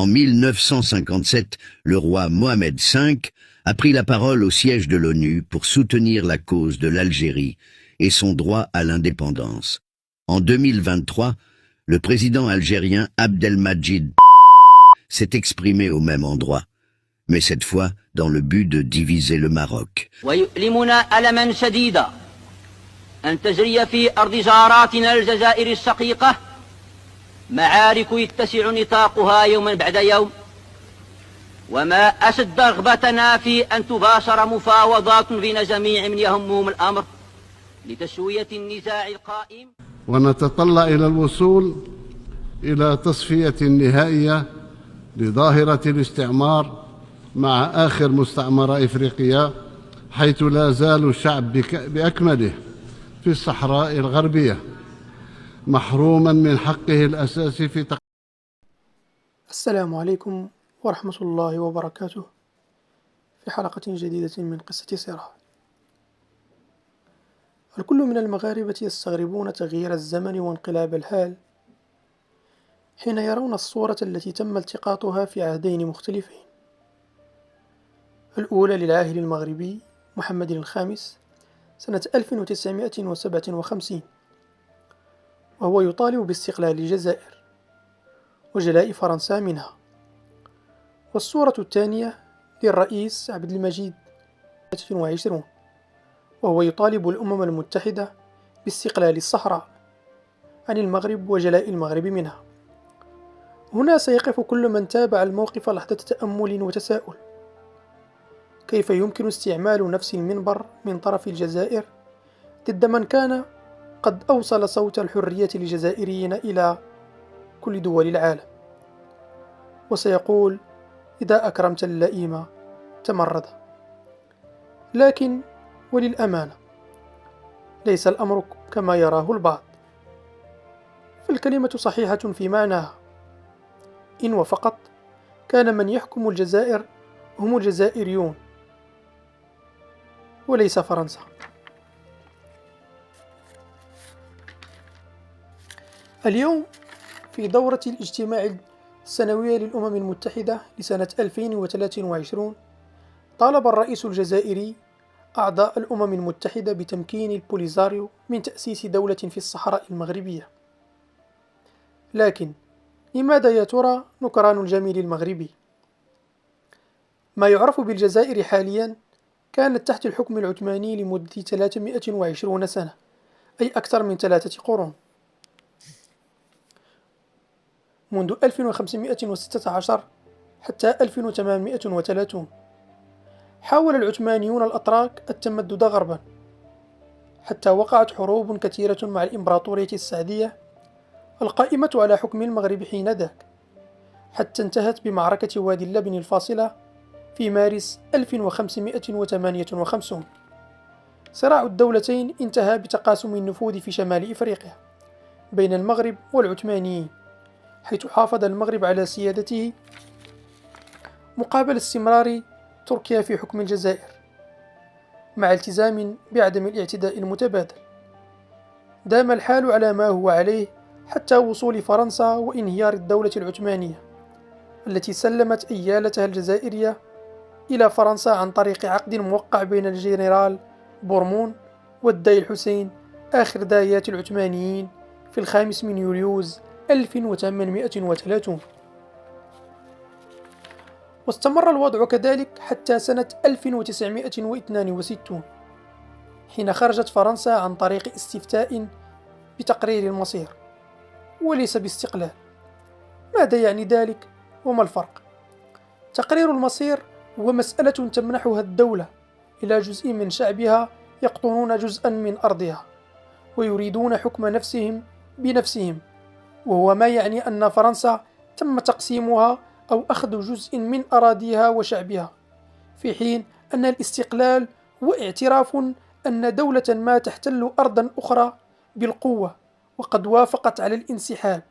En 1957, le roi Mohamed V a pris la parole au siège de l'ONU pour soutenir la cause de l'Algérie et son droit à l'indépendance. En 2023, le président algérien Abdelmadjid s'est exprimé au même endroit, mais cette fois dans le but de diviser le Maroc. ويؤلمنا ألما شديدا أن تجري في أرض جاراتنا الجزائر الشقيقة معارك يتسع نطاقها يوما بعد يوم، وما أشد رغبتنا في أن تباشر مفاوضات بين جميع من يهمهم الأمر لتسوية النزاع القائم، ونتطلع إلى الوصول إلى تصفية نهائية لظاهرة الاستعمار مع آخر مستعمرة إفريقية، حيث لا زال الشعب بأكمله في الصحراء الغربية محروما من حقه الأساسي في السلام عليكم ورحمة الله وبركاته. في حلقة جديدة من قصة صراع. الكل من المغاربة يستغربون تغيير الزمن وانقلاب الحال حين يرون الصورة التي تم التقاطها في عهدين مختلفين، الأولى للعاهل المغربي محمد الخامس سنة 1957 وهو يطالب باستقلال الجزائر وجلاء فرنسا منها، والصورة الثانية للرئيس عبد المجيد 2020 وهو يطالب الأمم المتحدة باستقلال الصحراء عن المغرب وجلاء المغرب منها. هنا سيقف كل من تابع الموقف لحظة تأمل وتساؤل: كيف يمكن استعمال نفس المنبر من طرف الجزائر ضد من كان قد أوصل صوت الحرية للجزائريين إلى كل دول العالم؟ وسيقول: إذا أكرمت اللئيم تمرد. لكن وللأمانة ليس الأمر كما يراه البعض، فالكلمة صحيحة في معناها، إن وفقط كان من يحكم الجزائر هم الجزائريون وليس فرنسا. اليوم في دورة الاجتماع السنوية للأمم المتحدة لسنة 2023 طالب الرئيس الجزائري أعضاء الأمم المتحدة بتمكين البوليزاريو من تأسيس دولة في الصحراء المغربية. لكن لماذا يا ترى نكران الجميل المغربي؟ ما يعرف بالجزائر حاليا كانت تحت الحكم العثماني لمدة 320 سنة، أي أكثر من 3 قرون. منذ 1516 حتى 1830 حاول العثمانيون الأتراك التمدد غربا، حتى وقعت حروب كثيرة مع الإمبراطورية السعدية القائمة على حكم المغرب حينذاك، حتى انتهت بمعركة وادي اللبن الفاصلة في مارس 1558. صراع الدولتين انتهى بتقاسم النفوذ في شمال إفريقيا بين المغرب والعثمانيين، حيث حافظ المغرب على سيادته مقابل استمرار تركيا في حكم الجزائر، مع التزام بعدم الاعتداء المتبادل. دام الحال على ما هو عليه حتى وصول فرنسا وانهيار الدولة العثمانية التي سلمت أيالتها الجزائرية إلى فرنسا عن طريق عقد موقع بين الجنرال بورمون والداي الحسين آخر دايات العثمانيين في 5 يوليوز 1830. واستمر الوضع كذلك حتى سنة 1962 حين خرجت فرنسا عن طريق استفتاء بتقرير المصير وليس باستقلال. ماذا يعني ذلك وما الفرق؟ تقرير المصير هو مسألة تمنحها الدولة إلى جزء من شعبها يقطنون جزءا من أرضها ويريدون حكم نفسهم بنفسهم، وهو ما يعني أن فرنسا تم تقسيمها أو أخذ جزء من أراضيها وشعبها، في حين أن الاستقلال هو اعتراف أن دولة ما تحتل أرضا أخرى بالقوة وقد وافقت على الانسحاب،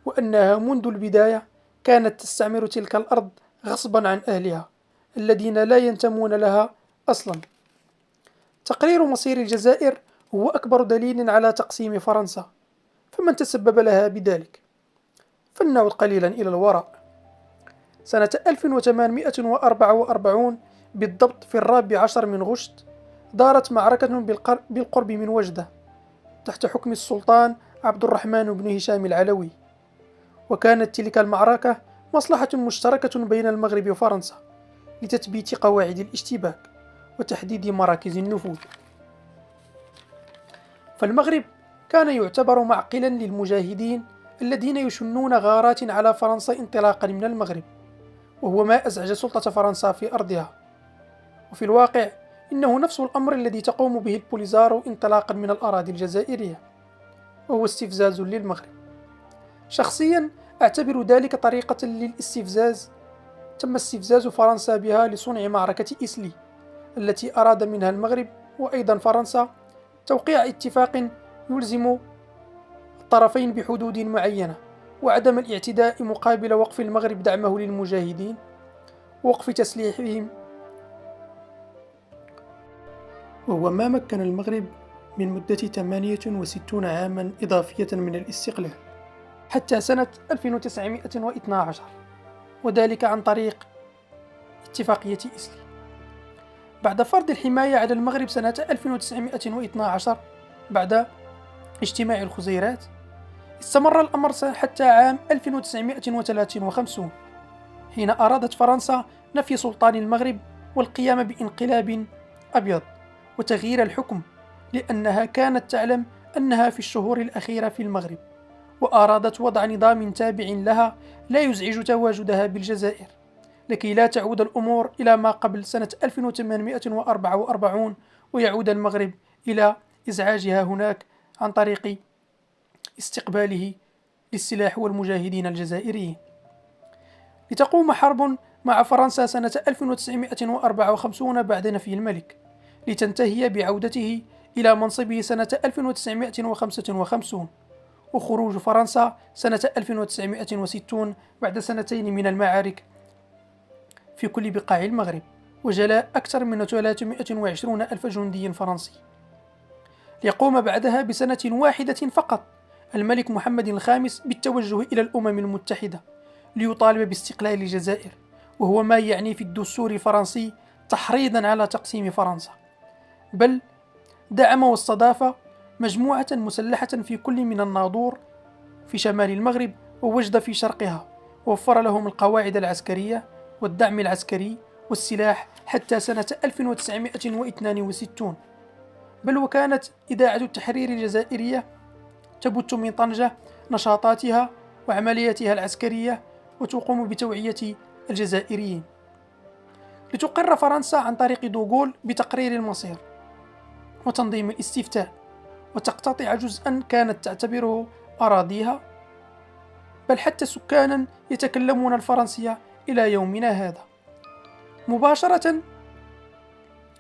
وأنها منذ البداية كانت تستعمر تلك الأرض غصبا عن أهلها الذين لا ينتمون لها أصلا. تقرير مصير الجزائر هو أكبر دليل على تقسيم فرنسا، فمن تسبب لها بذلك؟ فلنعد قليلا إلى الوراء. سنة 1844 بالضبط في 14 من غشت دارت معركة بالقرب من وجدة تحت حكم السلطان عبد الرحمن بن هشام العلوي، وكانت تلك المعركة مصلحة مشتركة بين المغرب وفرنسا لتثبيت قواعد الاشتباك وتحديد مراكز النفوذ. فالمغرب كان يعتبر معقلا للمجاهدين الذين يشنون غارات على فرنسا انطلاقا من المغرب، وهو ما أزعج سلطة فرنسا في أرضها. وفي الواقع إنه نفس الأمر الذي تقوم به البوليزارو انطلاقا من الأراضي الجزائرية، وهو استفزاز للمغرب. شخصيا أعتبر ذلك طريقة للاستفزاز تم استفزاز فرنسا بها لصنع معركة إسلي التي أراد منها المغرب وأيضا فرنسا توقيع اتفاق يلزم الطرفين بحدود معينة وعدم الاعتداء مقابل وقف المغرب دعمه للمجاهدين ووقف تسليحهم، وهو ما مكن المغرب من مدة 68 عاما إضافية من الاستقلال حتى سنة 1912، وذلك عن طريق اتفاقية إسلي. بعد فرض الحماية على المغرب سنة 1912 بعد اجتماع الخزيرات، استمر الأمر حتى عام 1953 حين أرادت فرنسا نفي سلطان المغرب والقيام بانقلاب أبيض وتغيير الحكم، لأنها كانت تعلم أنها في الشهور الأخيرة في المغرب، وأرادت وضع نظام تابع لها لا يزعج تواجدها بالجزائر، لكي لا تعود الأمور إلى ما قبل سنة 1844 ويعود المغرب إلى إزعاجها هناك عن طريق استقباله للسلاح والمجاهدين الجزائريين. لتقوم حرب مع فرنسا سنة 1954 بعد نفي الملك، لتنتهي بعودته إلى منصبه سنة 1955، وخروج فرنسا سنة 1960 بعد سنتين من المعارك في كل بقاع المغرب وجلاء أكثر من 320 ألف جندي فرنسي. ليقوم بعدها بسنة واحدة فقط الملك محمد الخامس بالتوجه إلى الأمم المتحدة ليطالب باستقلال الجزائر، وهو ما يعني في الدستور الفرنسي تحريضا على تقسيم فرنسا، بل دعم واستضاف مجموعة مسلحة في كل من الناظور في شمال المغرب ووجدة في شرقها، ووفر لهم القواعد العسكرية والدعم العسكري والسلاح حتى سنة 1962. بل وكانت إذاعة التحرير الجزائرية تبث من طنجة نشاطاتها وعملياتها العسكرية وتقوم بتوعية الجزائريين، لتقر فرنسا عن طريق دوغول بتقرير المصير وتنظيم الاستفتاء وتقتطع جزءا كانت تعتبره أراضيها، بل حتى سكانا يتكلمون الفرنسية إلى يومنا هذا. مباشرة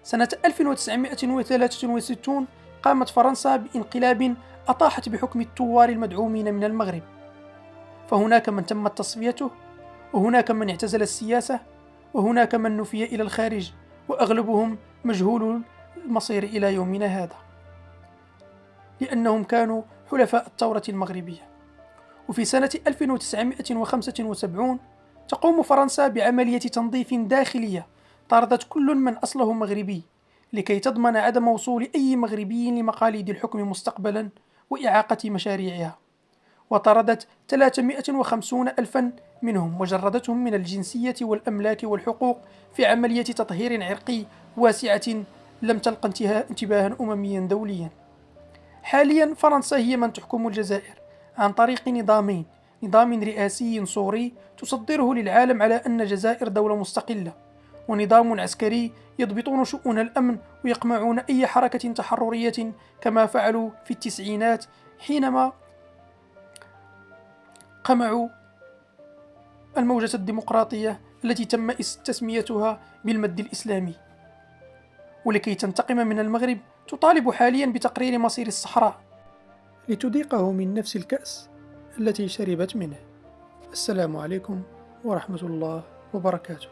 سنة 1963 قامت فرنسا بانقلاب أطاحت بحكم الثوار المدعومين من المغرب، فهناك من تمت تصفيته، وهناك من اعتزل السياسة، وهناك من نفي إلى الخارج، وأغلبهم مجهول المصير إلى يومنا هذا، لأنهم كانوا حلفاء الثورة المغربية. وفي سنة 1975 تقوم فرنسا بعملية تنظيف داخلية طاردت كل من أصله مغربي لكي تضمن عدم وصول أي مغربي لمقاليد الحكم مستقبلا وإعاقة مشاريعها، وطردت 350 ألفا منهم وجردتهم من الجنسية والأملاك والحقوق في عملية تطهير عرقي واسعة لم تلق انتباها أمميا دوليا. حاليا فرنسا هي من تحكم الجزائر عن طريق نظامين: نظام رئاسي صوري تصدره للعالم على أن الجزائر دولة مستقلة، ونظام عسكري يضبطون شؤون الأمن ويقمعون أي حركة تحررية كما فعلوا في التسعينات حينما قمعوا الموجة الديمقراطية التي تم تسميتها بالمد الإسلامي. ولكي تنتقم من المغرب تطالب حاليا بتقرير مصير الصحراء لتذيقه من نفس الكأس التي شربت منه. السلام عليكم ورحمة الله وبركاته.